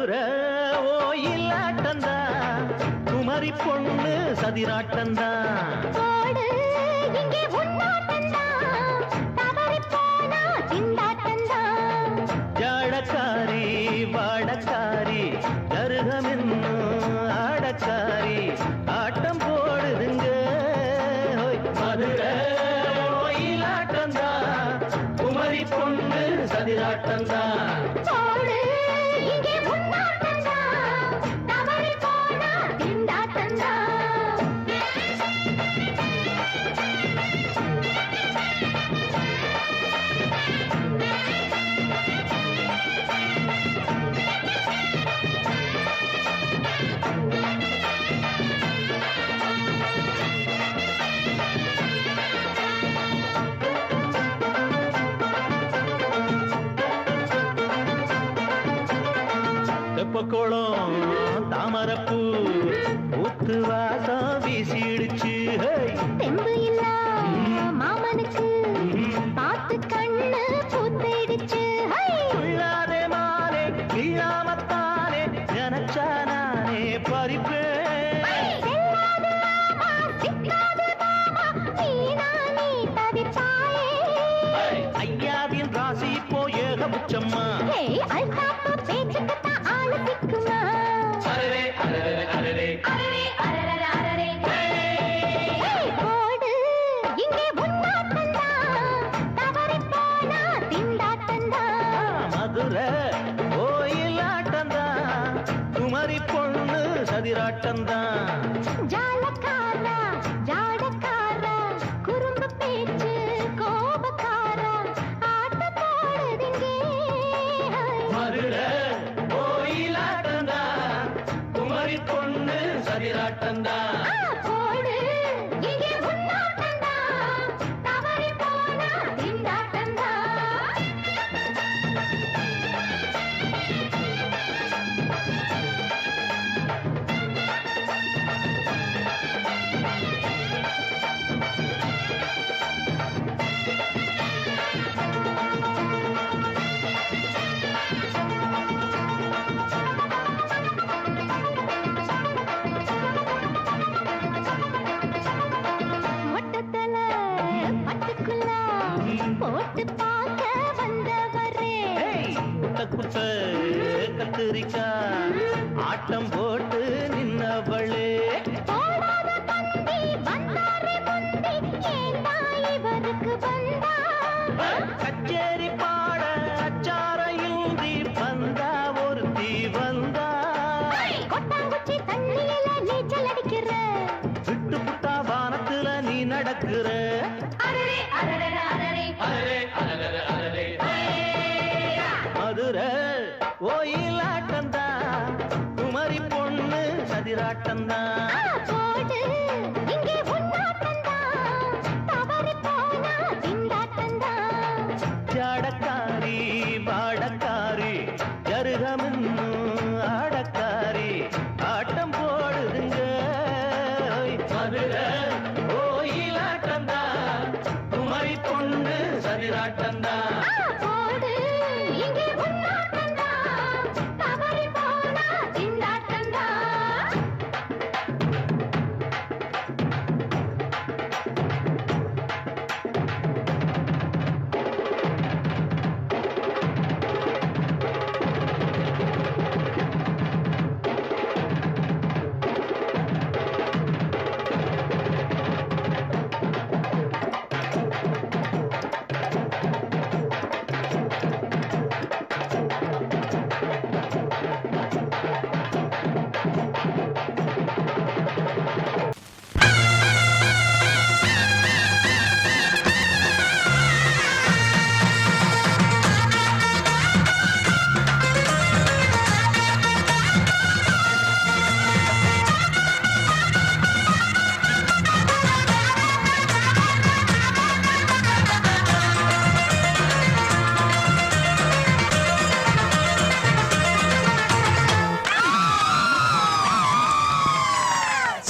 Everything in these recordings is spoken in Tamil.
மதுரை ஓயிலாட்டந்தா குமரி பொண்ணு சதிராட்டந்தா ஜாடக்காரி வாடக்காரி கருகமென்னு ஆடக்காரி ஆட்டம் போடுதுங்க மதுரை ஓயிலாட்டந்தா குமரி பொண்ணு சதிராட்டந்தா தெப்பக்குளம் தாமரப்பூ ஊத்து வாசம் வீசிடுச்சு தெம்பு இல்ல மாமனுக்கு பார்த்து கண்ணு பூத்திடுச்சு உள்ளாதே மானே இல்லாமத்தானே நினைச்சா நானே பறிப்பேன் ஐயாவின் ராசி இப்போ ஏகபட்சம்மா மதுரை ஓயிலாட்டந்தா குமரி பொண்ணு சதிராட்டந்தா ஜாலக்காரா ஜாடக்காரா குறும்பு பேச்சு கோபக்காரா ஆட்ட போடுதுங்க மதுரை ஓயிலாட்டந்தா குமரி பொண்ணு சதிராட்டந்தா குத்த கத்திரிக்கா ஆட்டம் போட்டு நின்னவளே கச்சேரி பாட அச்சார இந்தி வந்தா ஒரு தீ வந்தா நீச்சல் அடிக்கிற விட்டு புட்டா வானத்துல நீ நடக்கிற மதுரை ஓயிலாட்டந்தா குமரி பொண்ணு சதிராட்டந்தா ஜாடக்காரி வாடக்காரி ஜருகமென்னு ஆடக்காரி ஆட்டம் போடுதுங்க மதுரை ஓயிலாட்டந்தா குமரி பொண்ணு சதிராட்டந்தா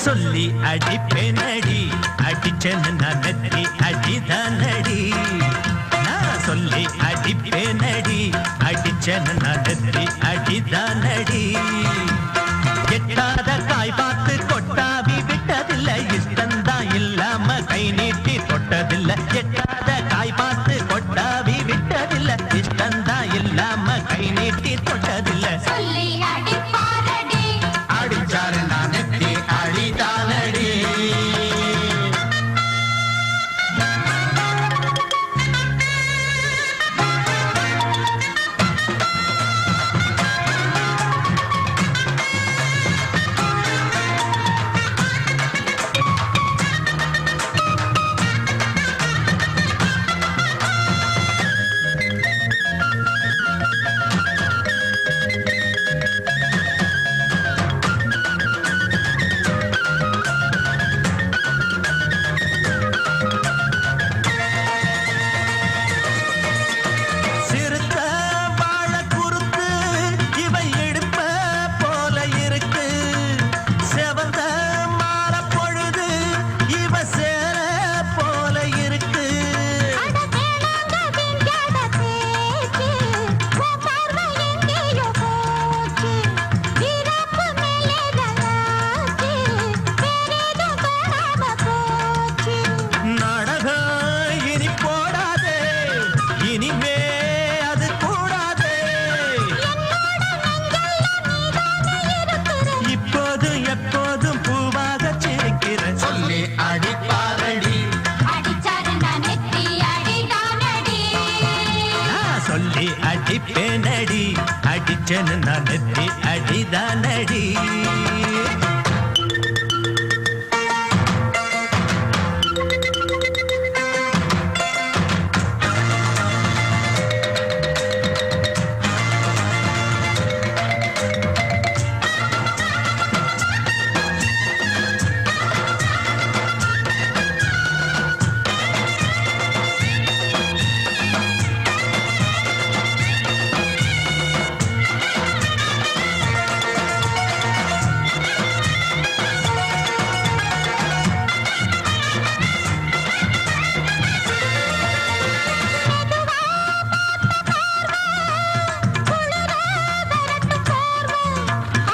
சொல்லி அடிப்பேனடி அடிச்சேன்னு நத்தி அடிதானடி நான் சொல்லி அடிப்பேனடி அடிச்ச அடிச்சேன்னு நான் நெத்தி அடிதானடி. எட்டாத காய் பார்த்து கொட்டாவி விட்டதில்லை, இஷ்டந்தான் இல்லாம கை நீட்டி தொட்டதில்லை. எட்டாத காய் பார்த்து கொட்டாவி விட்டதில்லை, இஷ்டந்தான் இல்லாம கை நீட்டி தொட்டதில்லை. சொல்லி அடிப்பாரடி அடிச்சாரு நான் நெத்தி அடிதானடி. சிறுத்த வாழ குறுத்து இவை எடுப்ப போல இருக்கு. செவந்த மாற பொழுது இவ சேர போல இருக்கு. அட வேணாங்க விஞ்ஞான பேச்சு உன் பார்வை எங்கேயோ போச்சு. வீரப்பு மேலே கலாச்சு வேறேதும் காணாம போச்சு. நாடகம் இனி போடாதே, இனிமே அது கூடாதே. இப்போதும் எப்போதும் பூவாக சிரிக்கிற சொல்லி அடிப்பாரடி. அடிச்சாரு நான் நெத்தி அடிதானடி. நான் சொல்லி அடிப்பேனடி, அடிச்சேன்னு நான் நெத்தி அடிதானடி.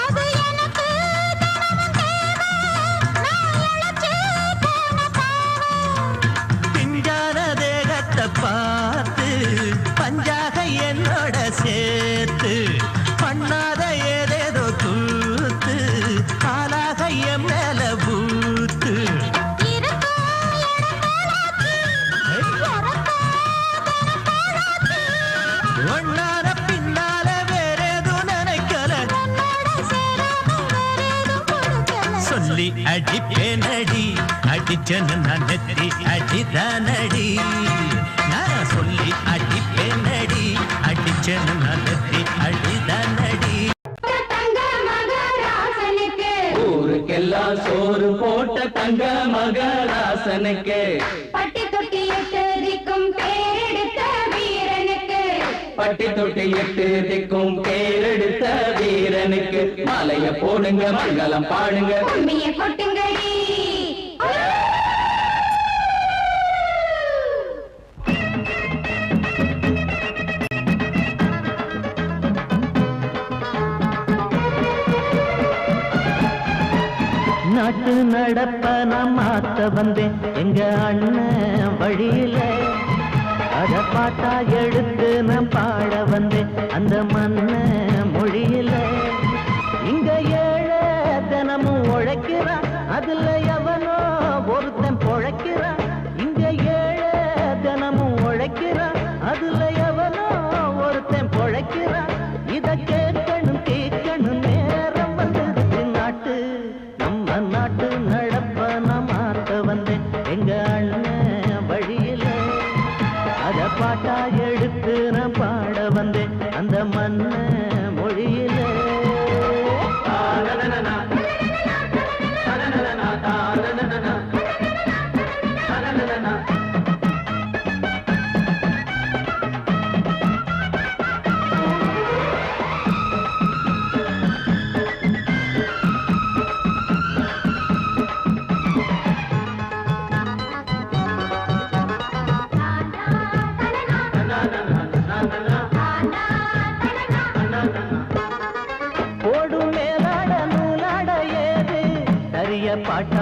அது எனக்கு தினமும் தேவை. நான் இழைச்சு போன பாவம். பிஞ்சான தேகத்தை பார்த்து பஞ்சாக என்னோட சேர்த்து பண்ணாத ஏதேதோ கூத்து ஆளாக என் மேல பூத்து. இருக்கும் இடங்களாச்சு, உரத்தாதன ஒன்னார பின்னால வேறேதும் நினைக்கல, உன்னோட சேராம வேறேதும் கொடுக்கல. சொல்லி அடிப்பேனடி, அடிச்சேன்னு நான் நெத்தி அடிதானடி. நான் சொல்லி அடிப்பேனடி, அடிச்சேன்னு நான் நெத்தி அடிதானடி. தங்க மகராசனுக்கு ஊருக்கெல்லாம் சோறு போட்ட தங்க மகராசனுக்கு, பட்டி தொட்டி எட்டு திக்கும் பேரெடுத்த வீரனுக்கு, பட்டி தொட்டி எட்டு திக்கும் பேரெடுத்த வீரனுக்கு மாலைய போடுங்க, மங்களம் பாடுங்க. கும்மிய கொட்டுங்கடி. நாட்டு நடப்ப நான் மாத்த வந்தேன் எங்க அண்ணன் வழியில. அத பாட்டா எடுத்து நான் பாட வந்தேன் அந்த மண்ண மொழியில. இங்க ஏழை தினமும் உழைக்கிறான், அதுல எவனோ ஒருத்தன் பொழைக்கிறான். இங்க ஏழை தினமும் உழைக்கிறான், அதுல எவனோ ஒருத்தன் பொழைக்கிறான். இத கேட்கணும் கேட்கணும் நேரம் வந்தது. நாட்டு நம்ம நாட்டு நடப்ப நான் மாத்த வந்தேன் எங்க அண்ணன் வழியில. அத பாட்டா எடுத்து நான் பாட வந்தேன் அந்த மண்ண மொழியில.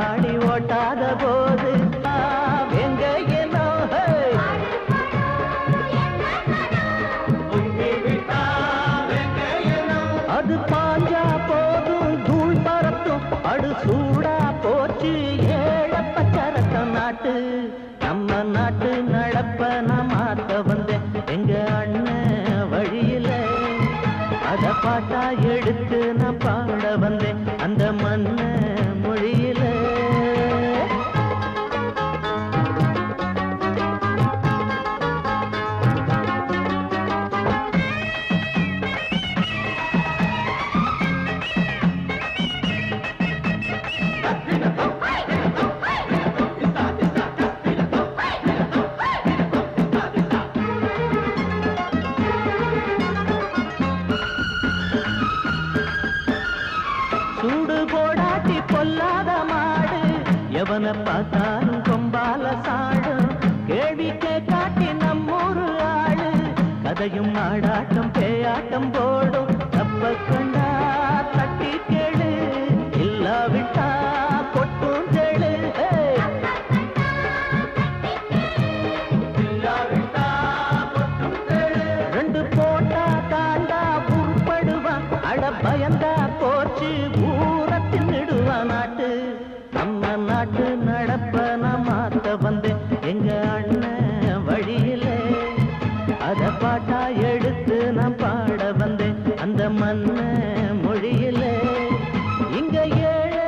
காத்தாடி ஓட்டாத போது எங்க ஏனோ அது பாஞ்சா போதும் தூள் பறத்தும் அடு சூடா போச்சு ஏழப்பச்சரத்தம் நாட்டு நம்ம நாட்டு நடப்ப நான் மாத்த வந்தேன் எங்க அண்ணன் வழியில அத பாட்டா எடுத்து நான் பாட வந்தேன் அந்த மண்ண மொழியில சூடு போடாட்டி பொல்லாத மாடு எவனை பார்த்தாலும் கொம்பால சாடும் கேள்வி கேட்டாட்டி நம்மூரு ஆளு கதையும் ஆடாட்டம் பேயாட்டம் போடும் தப்ப கண்டா தட்டி கேளு இல்லாவிட்டா கொட்டும் கேளு ரெண்டு போட்டா தாண்டா உருப்படுவான் அட பயந்தா போச்சு ஊரத்தின் நெடுவான் நாட்டு நம்ம நாட்டு நடப்ப நான் மாத்த வந்தேன் எங்க அண்ணன் வழியில அத பாட்டா எடுத்து நான் பாட வந்தேன் அந்த மண்ண மொழியில இங்க ஏழை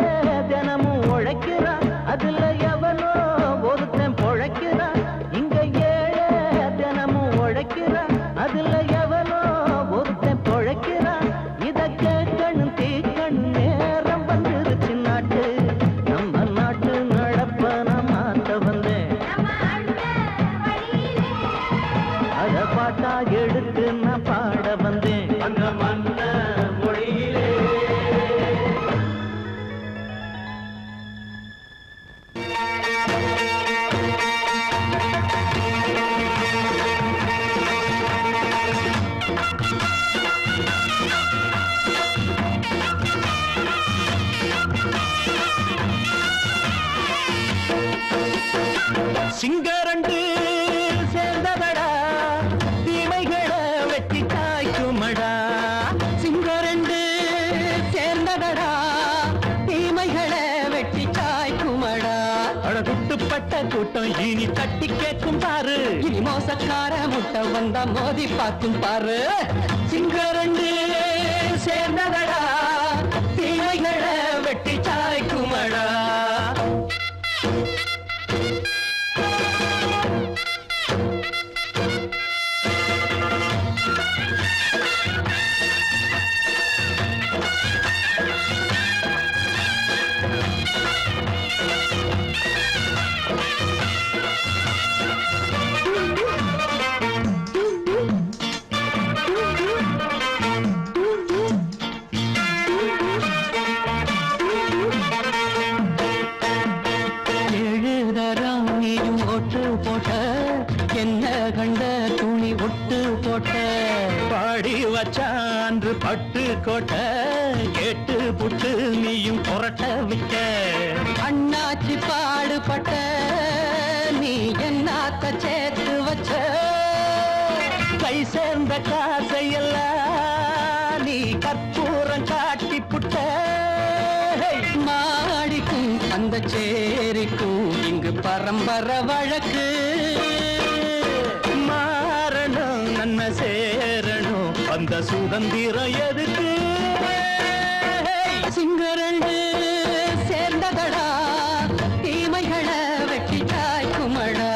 தினமும் உழைக்கிறான் அதுல எவனோ ஒருத்தன் பொழைக்கிறான் இங்க ஏழை தினமும் உழைக்கிறான் அதுல எவனோ ஒருத்தன் பொழைக்கிறான் இத கேட்கணும் தீக்கணும் நேரம் வந்துருச்சு நாட்டு நம்ம நாட்டு நடப்ப நான் மாத்த வந்தேன் அத பாட்டா எடுத்து நான் பாட வந்தேன் அந்த மண்ண மொழியிலே சிங்கரண்டு சேர்ந்தவடா தீமைகளை வெட்டி காய்க்குமடா சிங்கரண்டு சேர்ந்தவடா தீமைகளை வெட்டி காய்க்குமடா அழகுட்டுப்பட்ட கூட்டம் இனி தட்டி கேட்கும் பாரு இனி மோசக்கார முட்டை வந்தா மோதி பார்க்கும் பாரு சிங்கரண்டு சேர்ந்தவடா தீமைகளை வெட்டி காய்க்குமடா என்ன கண்ட துணி ஒட்டு போட்ட பாடி வச்சான்று பட்டு கோட்ட கேட்டு புட்டு நீயும் புரட்ட விட்ட அண்ணாச்சி பாடுபட்ட நீ என்னாத்த சேர்த்து வச்ச கை சேர்ந்த காசையெல்லாம் நீ கற்பூரம் காட்டி புட்ட மாடிக்கும் அந்த சேரிக்கும் இங்கு பரம்பரை வழக்கு மாறணும் நன்மை சேரணும் அந்த சுதந்திரம் எதுக்கு சிங்கரண்டு சேர்ந்ததடா தீமைகளை வெட்டி காய்க்குமடா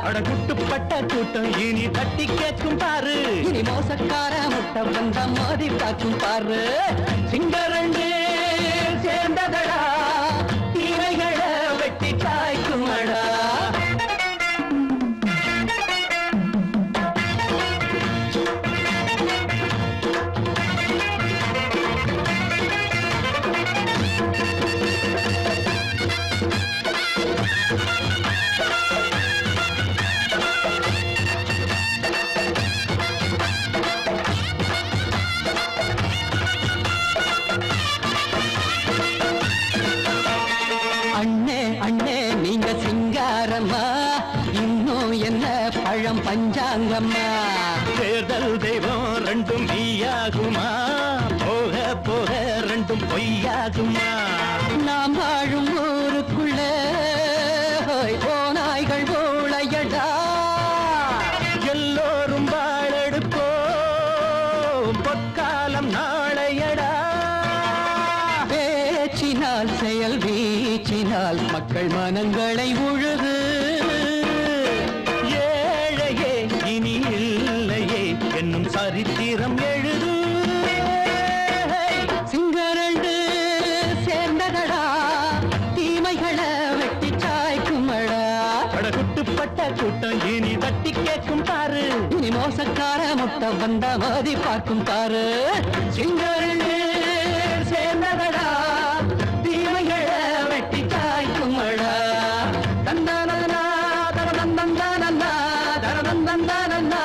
அடகுட்டுப்பட்ட கூட்டம் இனி தட்டி கேட்கும் பாரு இனி மோசக்கார முட்டை வந்த மோதி பார்க்கும் பாரு சிங்கரண்டு சேர்ந்ததடா தீமைகளை வெட்டி காய்க்குமடா அண்ணே அண்ணே நீங்க சிங்காரம்மா இன்னும் என்ன பழம் பஞ்சாங்கம்மா தேர்தல் தெய்வம் ரெண்டும் மெய்யாகுமா போக போக ரெண்டும் பொய்யாகுமா நாம் வாழும் ஊருக்குள்ள ஓநாய்கள் ஊழையடா எல்லோரும் வாழெடுப்போ பொற்காலம் நாளையடா பேச்சினால் செயல் வீச்சினால் மக்கள் மனங்களை உழுது ஏழையே இனி இல்லையே என்னும் சரித்திரம் எழுது சிங்கரண்டு சேர்ந்ததடா தீமைகளை வெட்டி சாய்க்குமடா படகுட்டுப்பட்ட கூட்டம் இனி தட்டி கேட்கும் பாரு இனி மோசக்கார முட்டை வந்த மதி பார்க்கும் பாரு சிங்கரண்டு சேர்ந்ததடா தீமைகளை வெட்டி சாய்க்குமடா தந்தானதனா தரதந்தந்தானந்தா தரதந்தந்தானந்தா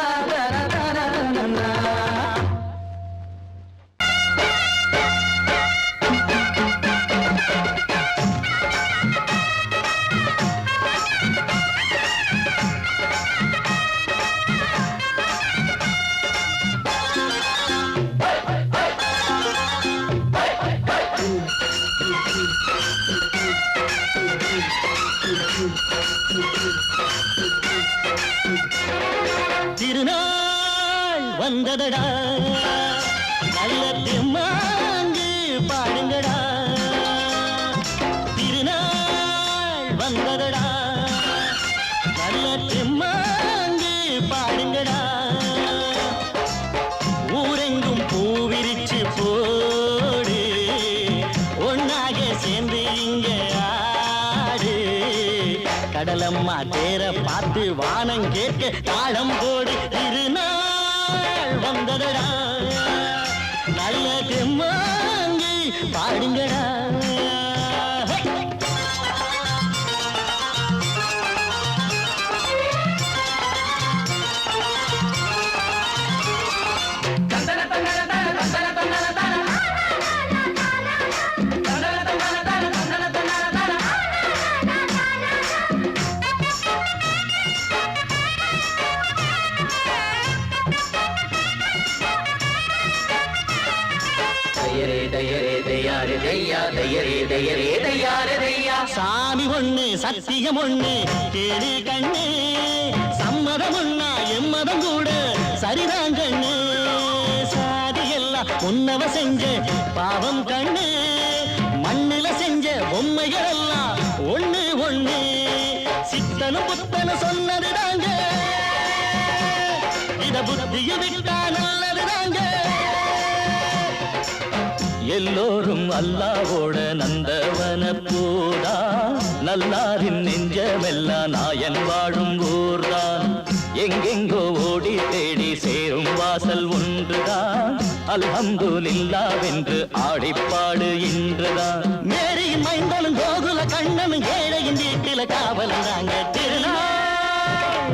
தரதந்தந்தா திருநாள் வந்ததடா நல்ல திருமாங்கு பாடுங்கடா திருநாள் வந்ததடா நல்ல திருமாங்கு பாடுங்கடா ஊரெங்கும் பூவிரிச்சு போடு ஒன்னாக சேர்ந்து இங்க ஆடு கடலம்மா தேர பார்த்து வானம் கேட்க தாளம் போடு திருநாள் வந்ததடா நல்ல தெம்மாங்கி பாடுங்கடா சாமி ஒண்ணு சத்தியம் ஒண்ணு கேளு கண்ணு சம்மதம் ஒண்ணா எம்மதம் கூட சரிதான் கண்ணு சாதி எல்லாம் உன்னவ செஞ்ச பாவம் கண்ணு மண்ணில செஞ்ச பொம்மைகள் எல்லாம் ஒண்ணு ஒண்ணு சித்தனும் புத்தனும் சொன்னதுதாங்க இத புத்திய விட்டா நல்லதுதாங்க எல்லோரும் அல்லாவோட நந்தவன பூதா நல்லாரின் நெஞ்சமெல்லாம் நாயன் வாழும் ஊர்தான் எங்கெங்கோ ஓடி தேடி சேரும் வாசல் ஒன்றுதான் அல்ஹம்துலில்லாஹ்வென்று ஆடிப்பாடு இன்றுதான் மேரியின் மைந்தனும் கோகுல கண்ணனும் ஏழையின் வீட்டில காவலந்தாங்க திருநாள்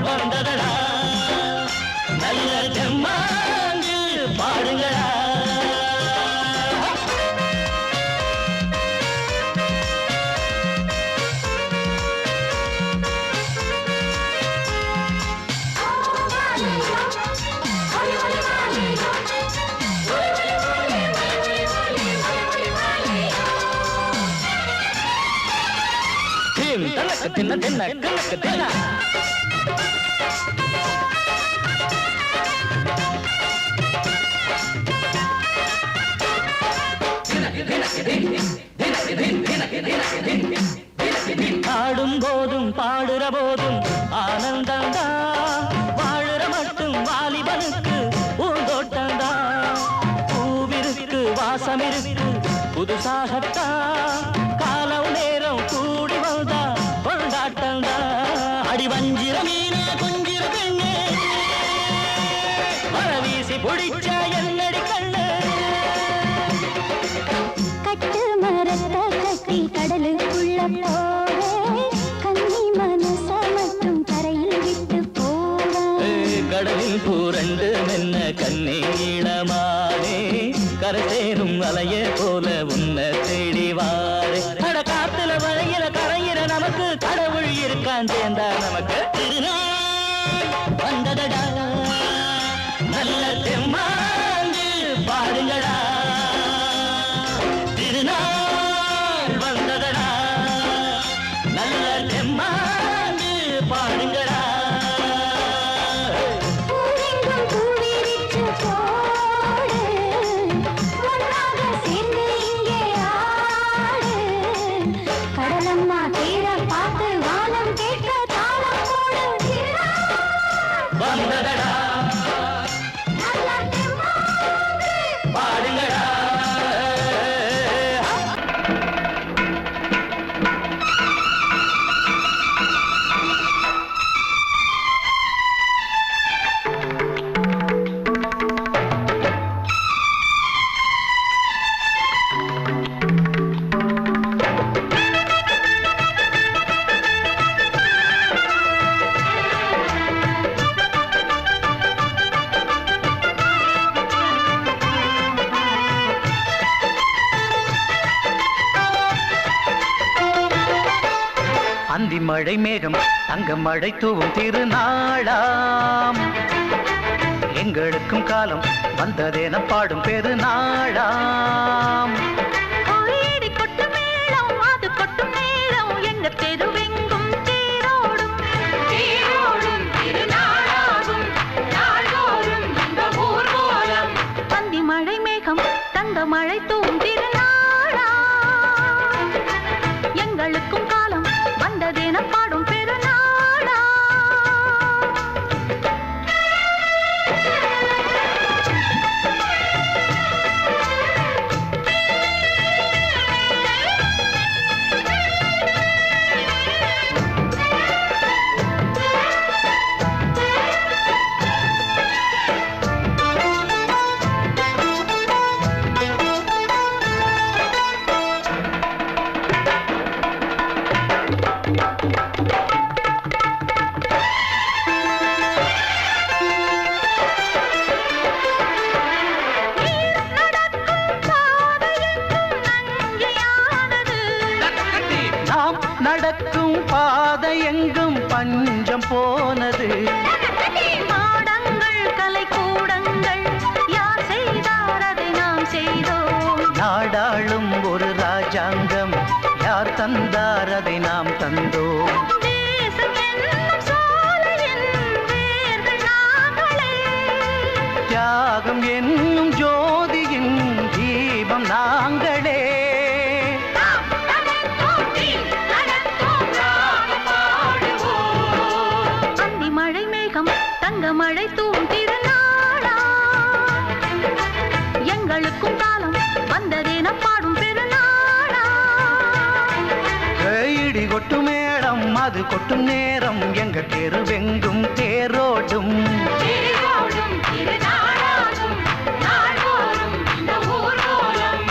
வந்ததடா நல்ல ஜம்மாங்கு பாடுங்களா தின்ன தின்ன கணக்கு தின்ன ஆடும் போதும் பாடுற போதும் ஆனந்தந்தா வாழுற மட்டும் வாலிபனுக்கு பூந்தோட்டந்தா பூவிருக்கு வாசம் இருக்கு புதுசாகத்தான் காலம் நேரம் கூடி வந்தா கொண்டாட்டந்தா அடி வஞ்சிர மீன கொஞ்சிர பெண்ணே வரவீசி பிடிச்ச என்னடி கண்ணு கட்டு மரத்தை கட்டி கடலுக்குள்ள போவே கன்னி மனச மட்டும் கரையில் விட்டு போவே கடலில் பூரண்டு மென்ன கண்ணீளமானே கரை சேரும் அலைய போல உன்னை தேடி வாரே கடவுள் இருக்கான் சேர்ந்தா நமக்கு திருநாள் வந்ததடா நல்ல தெம்மாங்கு பாருங்கடா திருநாள் வந்ததடா நல்ல தெம்மாங்கு பாருங்கடா பூவெங்கும் பூவிரிச்சு போடு, ஒன்றாக சேர்ந்து இங்கே ஆடு. கடலம்மா தேர பார்த்து வானம் கேட்க தாளம் போடு. வந்ததடா நல்ல தெம்மாங்கு பாருங்கடா அந்தி மழை மேகம் தங்க மழை தூவும் திருநாளாம் எங்களுக்கும் காலம் வந்ததென பாடும் பெருநாளாம் கோயிடி கொட்டு மேளம் அது கொட்டும் நேரம் எங்க தெருவெங்கும் தேரோடும் தேரோடும் திருநாளாகும் நாள்தோறும் இந்த ஊர்வலம் பந்தி மழை மேகம் தங்க மழை தூவும் திருநாளா எங்களுக்கும் காலம் வந்ததென பாடும் பெருநாளா நாம் நடக்கும் பாதை எங்கும் பஞ்சம் போனது மாடங்கள் கலை கூடங்கள் யார் செய்தார் அதை நாம் செய்தோம் நாடாளும் ஒரு ராஜாங்கம் யார் தந்தார் அதை நாம் தந்தோம் தேசம் என்னும் சோலையின் வேர்கள் நாங்களே தியாகம் என்னும் ஜோதியின் தீபம் நாங்களே அந்தி மழை மேகம் தங்க மழை தூவும் திருநாளா எங்களுக்கும் காலம் வந்ததென பாடும் பெருநாளா இடி கொட்டும் மேடம் அது கொட்டும் நேரம் எங்க தெருவெங்கும் தேரோடும் தேரோடும் திருநாளாகும் நாள்தோறும் இந்த ஊர்வலம்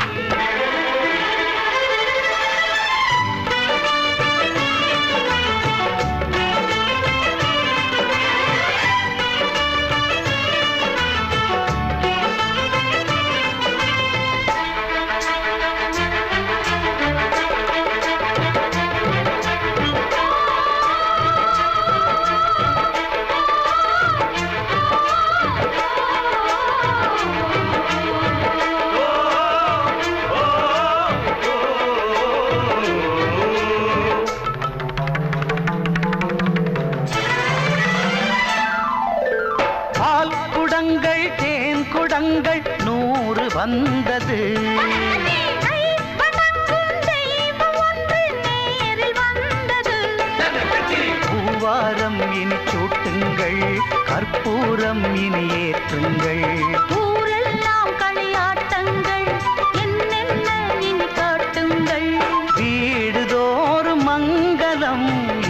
பால் குடங்கள் தேன் குடங்கள் 100 வந்தது பூவாரம் இனி சூட்டுங்கள் கற்பூரம் இனி ஏற்றுங்கள் ஊரெல்லாம் களியாட்டங்கள் என்னென்ன இனி காட்டுங்கள் வீடுதோறும் மங்களம்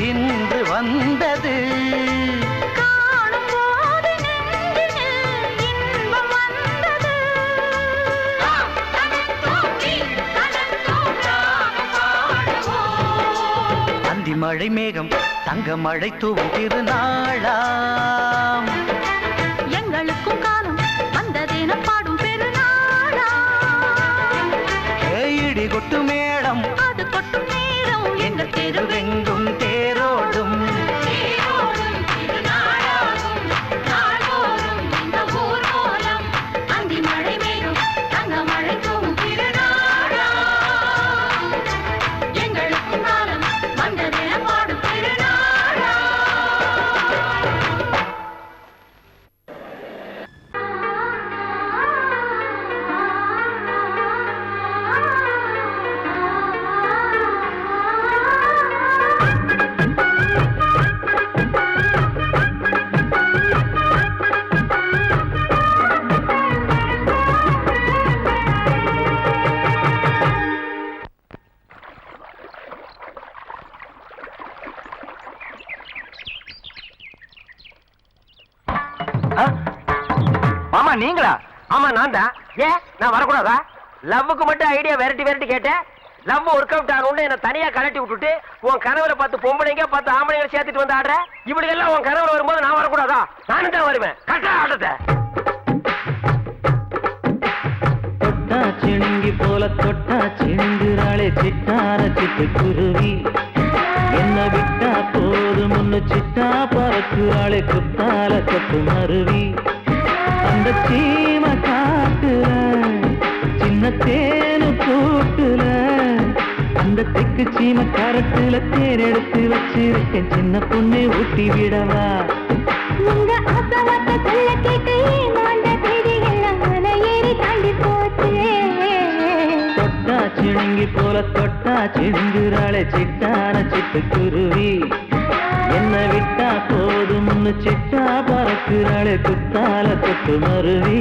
இன்று வந்தது காணும் போது நெஞ்சினில் இன்பம் வந்தது அந்தி மழை மேகம் தங்க மழை தூவும் திருநாளாம் எங்களுக்கும் காலம் வந்ததென பாடும் பெருநாளா இடி கொட்டு மேடம் அது கொட்டும் நேரம் எங்கள் தெருவெங்கும் தெருவெங்கும் மாமா நீங்களா? ஆமா நான் தான். ஏன் நான் வரக்கூடாதா? லவ்வுக்கு மட்டும் ஐடியா வெரைட்டி கேட்டேன். லவ் ஒர்க் அவுட் ஆகணும்னு என்ன தனியா கலட்டி விட்டுட்டு உன் கணவரை பார்த்து பொம்பளைங்க பார்த்து ஆம்பளைங்க சேர்த்துட்டு வந்து ஆடுற. இப்படி எல்லாம் உன் கணவர் வரும்போது நான் வரக்கூடாதா? நானும் தான் வருவேன். கட்டா ஆட்டத்தை தொட்டா சிணுங்கி போல தொட்டா சிணுங்குறாளே சிட்டார சிட்டு குருவி. என்ன விட்டா போதும் முன்னு சிட்டா பறக்குறாளே குத்தால கொத்து மருவி. அந்த சீம காட்டுல சின்ன தேனு கூட்டுல அந்த தெக்கு சீம கரத்துல தேர் எடுத்து வச்சிருக்கேன் சின்ன பொண்ணு ஊட்டி விடவா. உங்க ஆசவாத்த சொல்ல கேட்டு ஏமாந்த தேதி எல்லாம் மன ஏறி தாண்டி போச்சு. தொட்டா சிணுங்கி போல தொட்டா சிணுங்குறாளே சிட்டான சிட்டு குருவி. என்ன விட்டா போதும் சிட்டா பறக்குறாளே குத்தால கொத்து மருவி.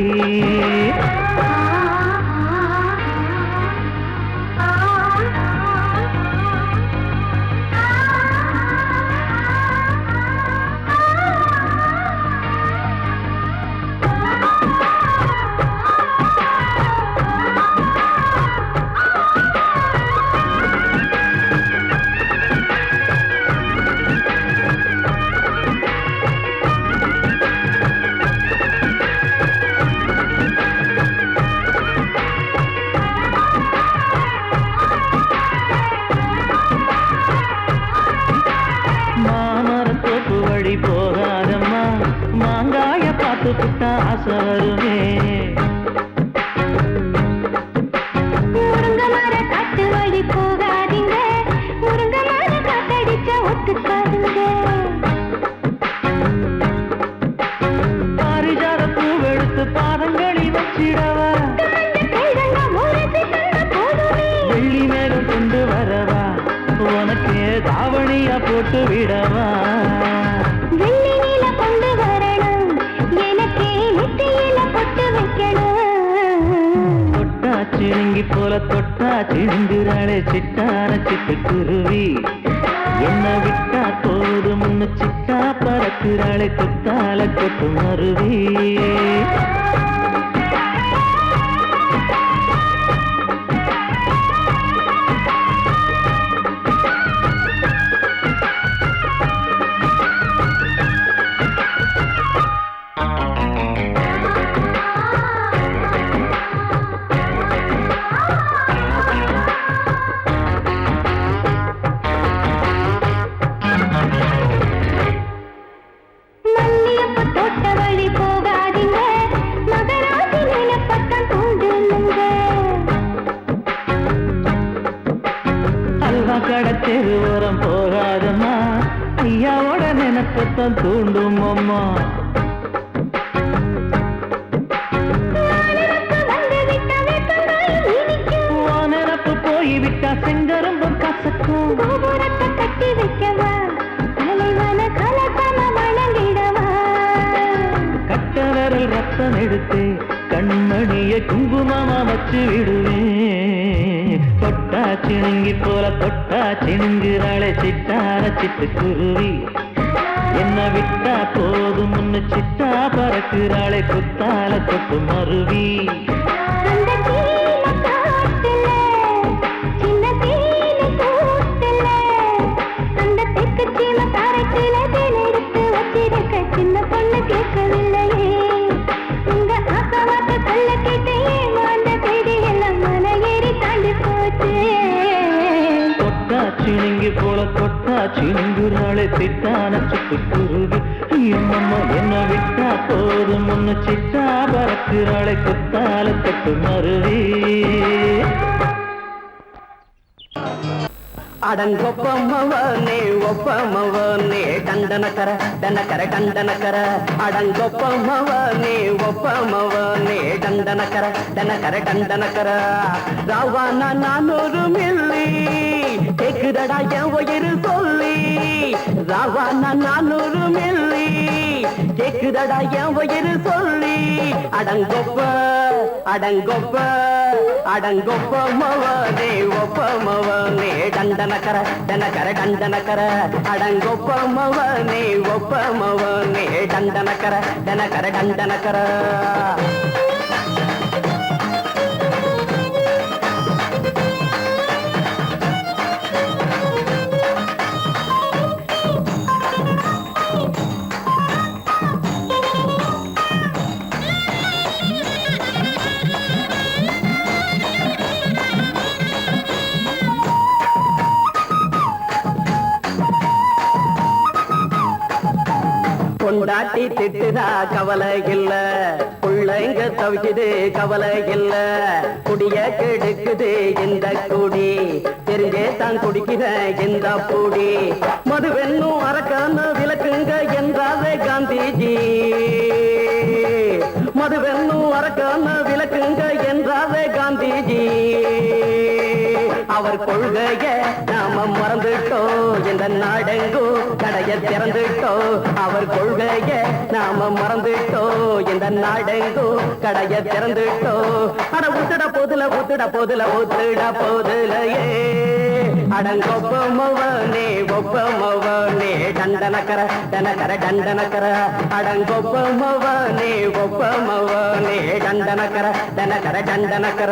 போகாதம்மா மாங்காய பார்த்து புட்டா ஆசை வருமே. முருங்க மர காட்டு வழி போகாதீங்க, முருங்க மர காத்தடிச்ச ஒத்துக்காதுங்க. பாரிஜாத பூவெடுத்து பாதங்களி வச்சிடவா. வெள்ளி மேலும் கொண்டு வரவா, உனக்கு தாவணியா போட்டு விடவா. வெள்ளி நீல கொண்டு வரணும், எனக்கே நெத்தியில பொட்டு வைக்கணும். தொட்டா சிணுங்கி போல தொட்டா சிணுங்குறாளே சிட்டான சிட்டு குருவி. என்ன விட்டா போதும் சிட்டா பறக்குறாளே குத்தால கொத்து மருவி. மல்லியப்ப தோட்ட வழி போகாதீங்க, மகராசி நிலப்பட்டம் தூண்டுங்க. அல்வா கடத்தெரு ஓரம் போகாதம்மா, ஐயாவோட நினைப்பத்தான் தூண்டும் அம்மா. நினப்பு போய்விட்டா செங்கரும்பும் கசக்கும். கோபுரத்தை கட்டி வைக்கவா, தலைவன கலக்கம வணங்கிடவா. கட்ட விரல் ரத்தம் எடுத்து கண்மணிய குங்குமமா வச்சு விடுவேன். தொட்டா சிணுங்கி போல தொட்டா சிணுங்குறாளே சிட்டார சிட்டு குருவி. என்ன விட்டா போதும் சிட்டா பறக்குறாளே குத்தால கொத்து மருவி. அந்த சீம காட்டுல சின்ன தேனி கூட்டுல அந்த தெற்கு சீம கரத்துல தேன் எடுத்து வச்சிருக்க சின்ன பொண்ணு கேட்கவில்லையே. உங்க ஆசவாத்த சொல்ல கேட்டு ஏமாந்த தேதி எல்லாம் மன ஏறி தாண்டி போச்சு. தொட்டா சிணுங்கி போல தொட்டா சிணுங்குறாளே சிட்டான சிட்டு குருவி. அம்மம்மா என்ன விட்டா போதும் சிட்டா பறக்குறாளே குத்தால கொத்து மருவி. அடங்கொப்பமவனே ஒப்பமவனே டண்டனக்கர டனக்கர டண்டனக்கர. அடங்கொப்பமவனே ஒப்பமவனே டண்டனக்கர டனக்கர டண்டனக்கர. ராவானா 400 மில்லி கேக்குதடா என் உயிர் சொல்லி. ராவானா 400 மில்லி கேக்குதடா என் வயிறு சொல்லி அடங்கொப்ப அடங்கொப்ப அடங்கொப்ப மவனே ஒப்ப மவனே டண்டனக்கர டனக்கர டண்டனக்கர அடங்கொப்ப மவனே ஒப்ப மவனே டண்டனக்கர டனக்கர டண்டனக்கர கொண்டாட்டி திட்டுதா கவலை இல்ல பிள்ளைங்க தவிக்குது கவலை இல்ல குடிய கெடுக்குது இந்த குடி தெரிஞ்சே தான் குடிக்கிற இந்த பூடி மதுவென்னும் அரக்கான விளக்குங்க என்றாவே காந்திஜி மதுவென்னும் அரக்கான விளக்குங்க என்றாவே காந்திஜி அவர் கொள்கைய நாம மறந்துட்டோம் இந்த நாடெங்கோ கடைய திறந்துட்டோம் அவர் கொள்கைய நாம மறந்துட்டோம் இந்த நாடெங்கோ கடைய திறந்துட்டோம் அட ஊத்துட போதுல ஊத்துட போதுல ஊத்துட போதுலையே அடங்கொப்பமவனே ஒப்பமவனே டண்டனக்கர டனக்கர டண்டனக்கர அடங்கொப்பமவனே ஒப்பமவனே டண்டனக்கர டனக்கர டண்டனக்கர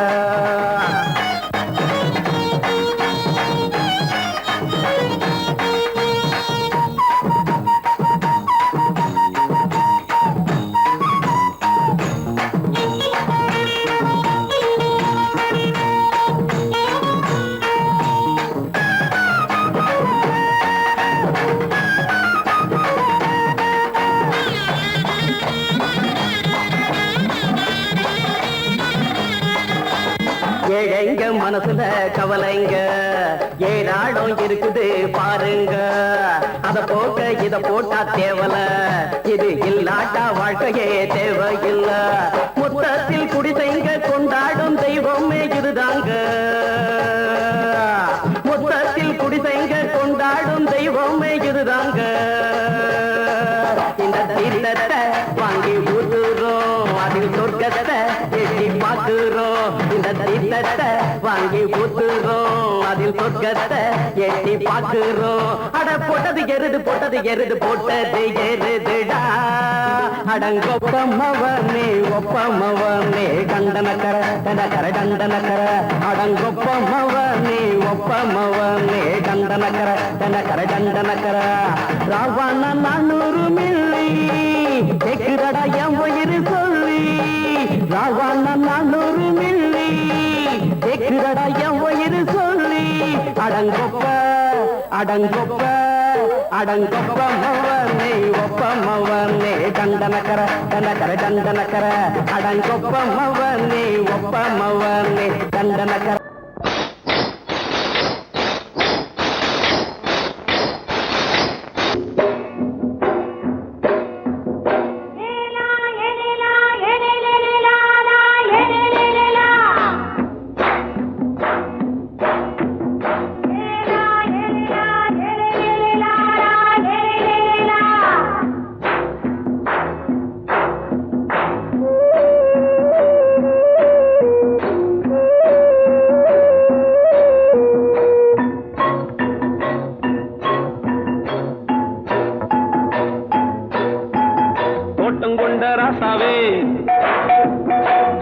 ஏழைங்க மனசுல கவலைங்க ஏராளம் இருக்குது பாருங்க அத போக்க இத போட்டா தேவல இது இல்லாட்டா வாழ்க்கையே தேவையில்ல மொத்தத்தில் குடிசைங்க கொண்டாடும் தெய்வமே இதுதாங்க மொத்தத்தில் குடிசைங்க கொண்டாடும் தெய்வமே இதுதாங்க இந்த தீர்த்தத்தை வாங்கி ஊத்துறோம் அதில் சொர்க்கத்தை எட்டி பார்க்கிறோம் இந்த தீர்த்தத்தை வாங்கி ஊத்துறோம் அதில் சொர்க்கத்தை எட்டி பார்க்கிறோம் அட போட்டது எருது போட்டது எருதுடா அடங்கொப்பமவனே ஒப்பமவனே டண்டனக்கர டனக்கர டண்டனக்கர அடங்கொப்பமவனே ஒப்பமவனே டண்டனக்கர டனக்கர டண்டனக்கர ராவண 400 மில்லி கேக்குதடா என் வயிறு சொல்லி ராவண 400 மில்லி கேக்குதடா என் வயிறு சொல்லி அடங்கொப்ப அடங்கொப்ப அடங்கொப்பமவனே ஒப்பமவனே டண்டனக்கர டனக்கர டண்டனக்கர அடங்கொப்பமவனே ஒப்பமவனே டண்டனக்கர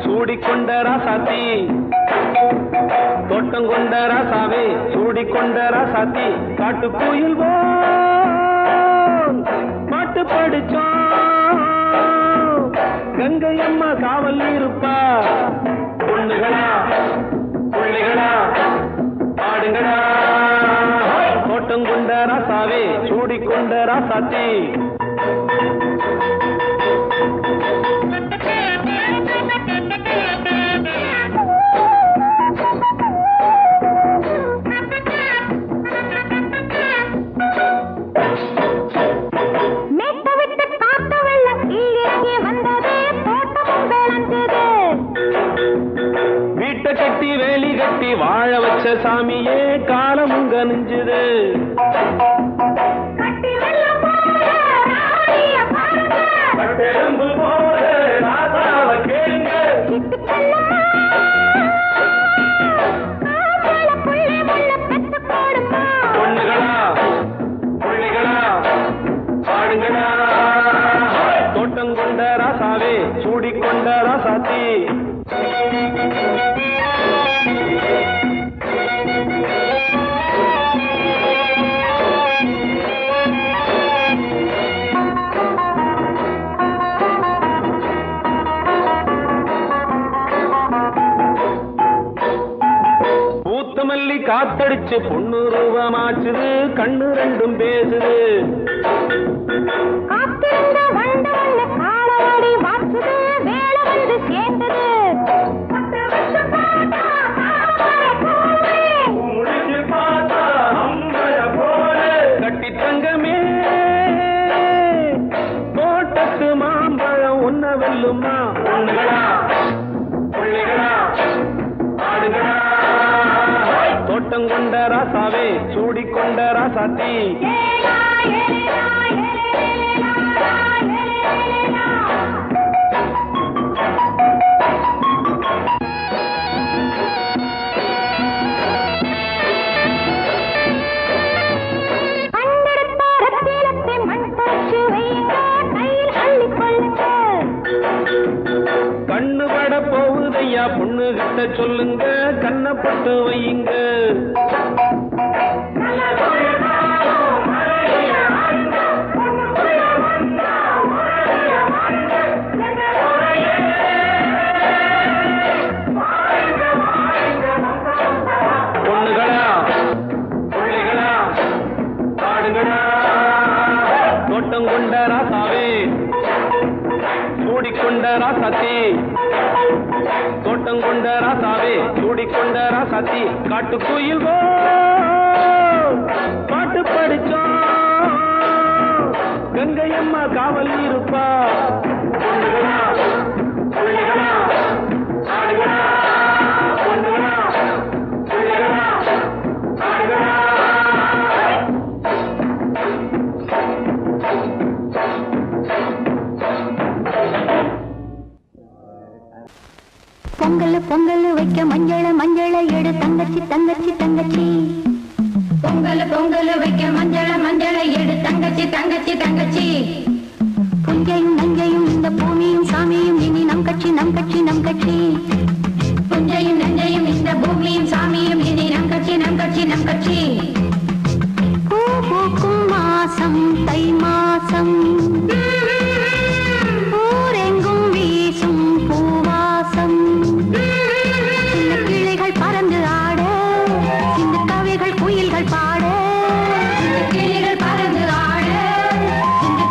சூடிக்கொண்ட ராசாத்தி தோட்டம் கொண்ட ராசாவே சூடிக்கொண்ட ராசாத்தி காட்டு கோயில் பாட்டு படிச்சோம் கங்கை அம்மா காவல் இருப்பா பொண்ணுகளா பிள்ளைகளா பாடுங்களா தோட்டம் கொண்ட ராசாவே சூடிக்கொண்ட ராசாத்தி கட்டி வேலி கட்டி வாழ வச்ச சாமியே காலமும் கனிஞ்சுது. காத்தடிச்சு பொண்ணு ரூபமாச்சுது கண்ணு ரெண்டும் பேசுது காத்திருந்த வண்டு வந்து காலவாடி வாச்சுது வேலை வந்து சேர்ந்தது கட்டி தங்கமே தோட்டத்து மாம்பழம் ஒன்ன வெல்லுமா பொண்ணுகளா பிள்ளைகளா ஆடுகளா தோட்டம் கொண்ட ராசாவே சூடிக்கொண்ட ராசாத்தி கண்ணு பட போகுதையா பொண்ணு கிட்ட சொல்லுங்க கண்ணப்பட்டு வையுங்க பொண்ணுகளா பிள்ளைகளா ஆடுகளா தோட்டம் கொண்ட ராசாவே சூடிக்கொண்ட ராசாத்தி தோட்டம் கொண்ட ராசாவே சூடிக்கொண்ட ராசாத்தி காட்டுக்குயில் பாட்டு படிச்சோம் கங்கையம்மா காவல் இருப்பா பொண்ணுகளா பிள்ளைகளா ஆடுகளா பொண்ணுகளா பிள்ளைகளா ஆடுகளா பொங்கல் பொங்கல் வைக்க மஞ்சள மஞ்சள எடு தங்கச்சி தங்கச்சி தங்கச்சி பொங்கல் பொங்கல் வைக்க மஞ்சள மஞ்சள எடு தங்கச்சி தங்கச்சி தங்கச்சி புஞ்சையும் நஞ்சையும் இந்த பூமியும் சாமியும் இனி நம் கட்சி நம் கட்சி நம் கட்சி புஞ்சையும் நஞ்சையும் இந்த பூமியும் சாமியும் இனி நம் கட்சி நம் கட்சி நம் கட்சி பூ பூக்கும் மாசம் தை மாசம் ஊரெங்கும் வீசும் பூவாசம் சின்ன கிளைகள் பறந்து ஆட சின்ன கவிகள் குயில்கள் பாட கிளைகள் பறந்து ஆட சின்ன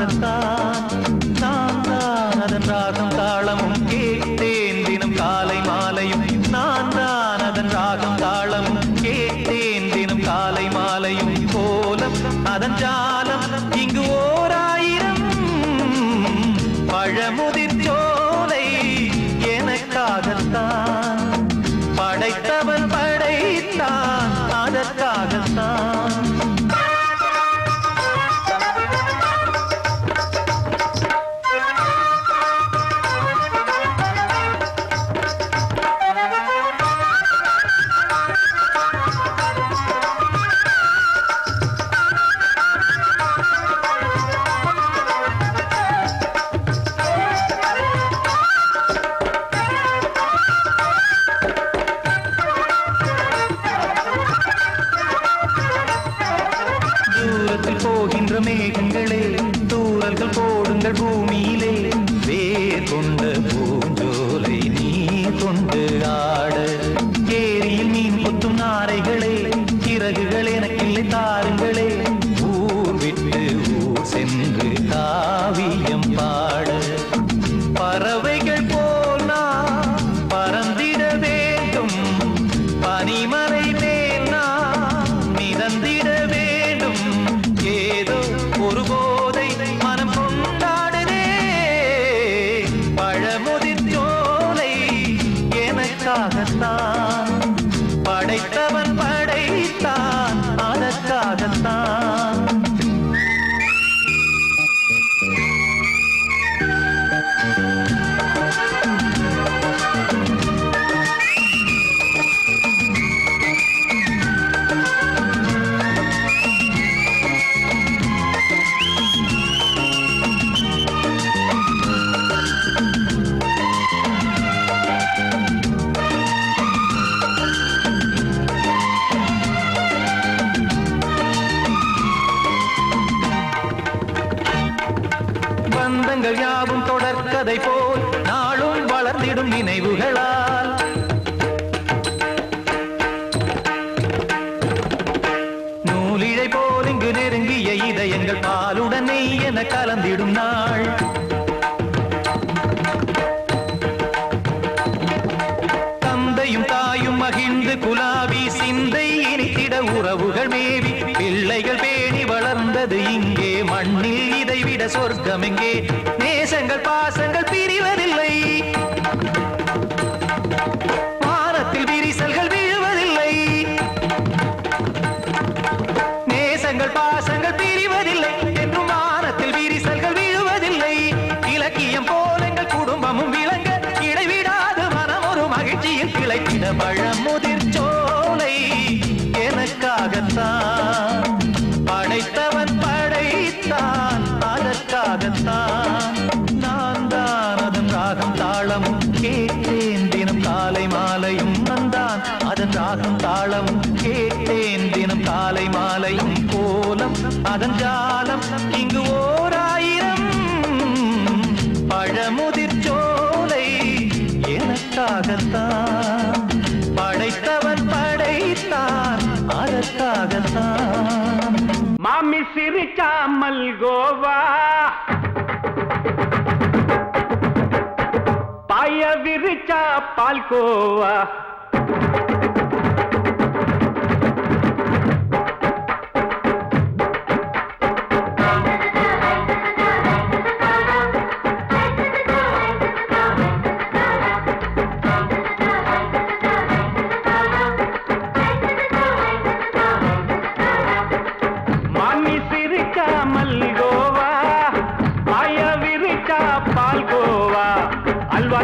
எனக்காகத்தான் நான் தான் அதன் ராகம் தாளமும் கேட்டேன் தினம் காலை மாலையும் நான் தான் அதன் ராகம் தாளமும் கேட்டேன் தினம் காலை மாலையும் கோலம் அதன் ஜாலம் இங்கு ஓர் ஆயிரம் பழமுதிர் சோலை எனக்காகத்தான் படைத்தவன் படைத்தான் அதற்காகத்தான் போகின்ற மேகங்களே தூரல்கள் போடுங்கள் பூமியிலே வேர் கொண்ட பூஞ்சோலை நீ கொண்டு ஆட ஏரியில் மீன் கொத்தும் நாரைகளே சிறகுகள் எனக்கில்லை தாருங்களே ஊர் விட்டு ஊர் சென்று காவியம் பாட பறவைகள் போல் நான் பறந்திட வேண்டும் பனிமலை மேல் நான் மிதந்திட வேண்டும் ஏதோ ஒரு போதை மனம் கொண்டாடுதே பழமுதிர் சோலை எனக்காகத்தான் படைத்தவன் படைத்தான் அதற்காகத்தான் பந்தங்கள் யாவும் தொடர்கதை போல் நாளும் வளர்ந்திடும் நினைவுகளால் நூலிழை போல் இங்கு நெருங்கிய இதயங்கள் பாலுடன் நெய் என கலந்திடும் நாள் தந்தையும் தாயும் மகிழ்ந்து குலாவி சிந்தை இனித்திட உறவுகள் மேவி பிள்ளைகள் பேணி வளர்ந்தது இங்கே மண்ணில் இதைவிட சொர்க்கம் எங்கே நேசங்கள் பாசங்கள் பிரிவதில்லை வானத்தில் விரிசல்கள் விழுவதில்லை நேசங்கள் பாசங்கள் பிரிவதில்லை என்றும் வானத்தில் விரிசல்கள் விழுவதில்லை இலக்கியம் போல எங்கள் குடும்பமும் விளங்க இடைவிடாது மனம் ஒரு மகிழ்ச்சியில் கிளைத்திட பழமுதிர் சோலை எனக்காகத்தான் படைத்தவன் படைத்தான் அதற்காகத்தான் நான் தான் அதன் ராகம் தாளமும் கேட்டேன் தினம் காலை மாலையும் நந்தான் அதன் ராகம் தாளமும் கேட்டேன் தினம் காலை மாலையும் கோலம் அதன் ஜாலம் இங்கு ஓர் ஆயிரம் பழமுதிர் சோலை எனக்காகத்தான் படைத்தவன் படைத்தான் அதற்காகத்தான் மாமி சிரிச்சா மல்கோவா பாய விரிச்சா பால்கோவா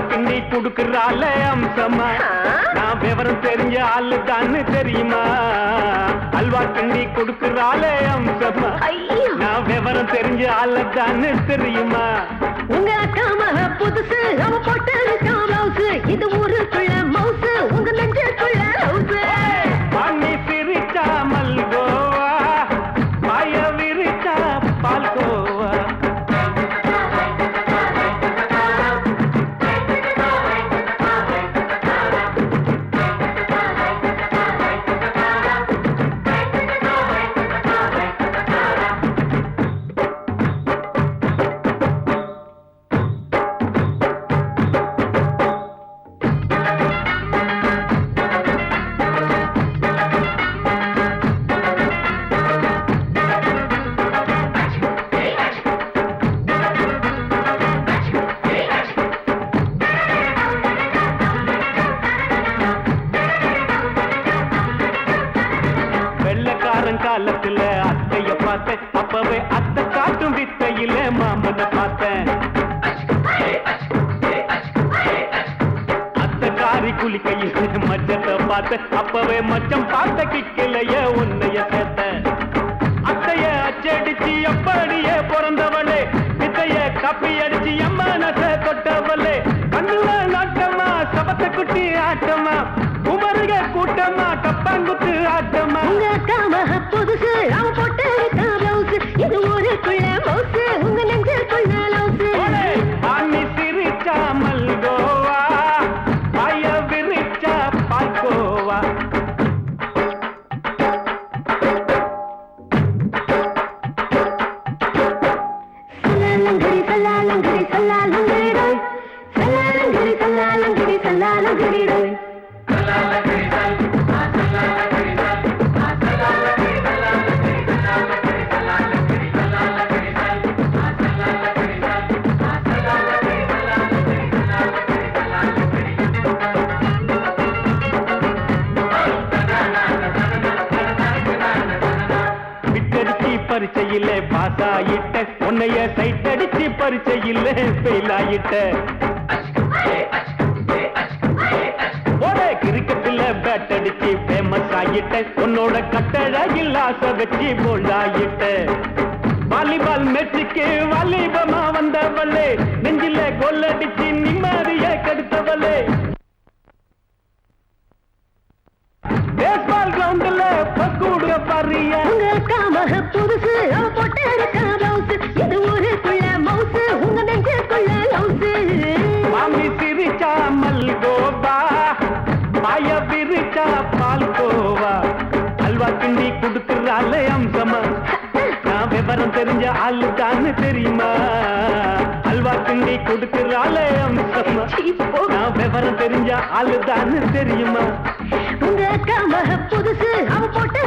கிண்டி குடுக்கறால அம்சமா நான் விவரம் தெரிஞ்ச ஆளு தான்னு தெரியுமா அல்வா கிண்டி குடுக்கறால அம்சமா நான் விவரம் தெரிஞ்ச ஆளு தான்னு தெரியுமா உங்க அக்கா மக புதுசு அவ போட்டு பிளவுஸ் இது ஊருக்குள்ள மவுசு உங்க நெஞ்சுக்குள்ள ஹவுஸ் பண்ணி சிரிச்சா மல்கோவா பாய விரிச்சா பால்கோவா பார்த்தேன் அப்பவே அத்தை காட்டும் வித்தையில மாமனை பார்த்தேன் அத்தை காரி குளிக்கையில் மச்சத்தை பார்த்தேன் அப்பவே மச்சம் பார்த்த கிக்கலைய உன்னைய சேர்த்தேன் அத்தைய அச்சடிச்சு அப்படியே பிறந்தவளே வித்தைய காப்பி அடிச்சு அம்மானச தொட்டவளே கண்ணுல நாட்டமா சபத்த குட்டி ஆட்டமா உமருக கூட்டமா கப்பாங்குத்து ஆட்டமா உங்க அக்காம புதுசு அவ போட்டு பிளவுஸ் இது ஊருக்குள்ள மவுசு உங்க நெஞ்சுக்குள்ள லவுசு ஆணி சிரிச்சா மல்கோவா பாய விரிச்சா பால்கோவா சல்லாலங்கடி சல்லாலங்கடி சல்லாலங்கடி சல்லாலங்கடி சல்லாலங்கடி பரிச்சையில பாஸ் ஆயிட்ட உன்னைய சைட் அடிச்சு பரிச்சையில ஃபெயில் ஆயிட்ட கிரிக்கெட்ல பேட் அடிச்சு ஃபேமஸ் ஆயிட்ட உன்னோட கட்டழகில் ஆசை வச்சு போல்ட் ஆயிட்ட வாலிபால் மேட்சுக்கு வாலிபமா வந்தவளே நெஞ்சில கோல் அடிச்சு நிம்மதிய கெடுத்தவளே பேஸ்பால் கிரவுண்ட்ல பக்கூடுக பாரியா உங்க அக்காம புதுசு அவ போட்டு பிளவுஸ் இது ஊருக்குள்ள மவுசு உங்க நெஞ்சுக்குள்ள லவுசு மாமி சிரிச்சா மல்கோவா பாய விரிச்சா பால்கோவா அல்வா கிண்டி கொடுக்குறாள் அம்சமா நான் விவரம் தெரிஞ்ச ஆளு தான் தெரியுமா அல்வா கிண்டி கொடுக்குறாள் அம்சமா நான் விவரம் தெரிஞ்ச ஆளு தான் தெரியுமா உங்க அக்காம புதுசு அவ போட்டு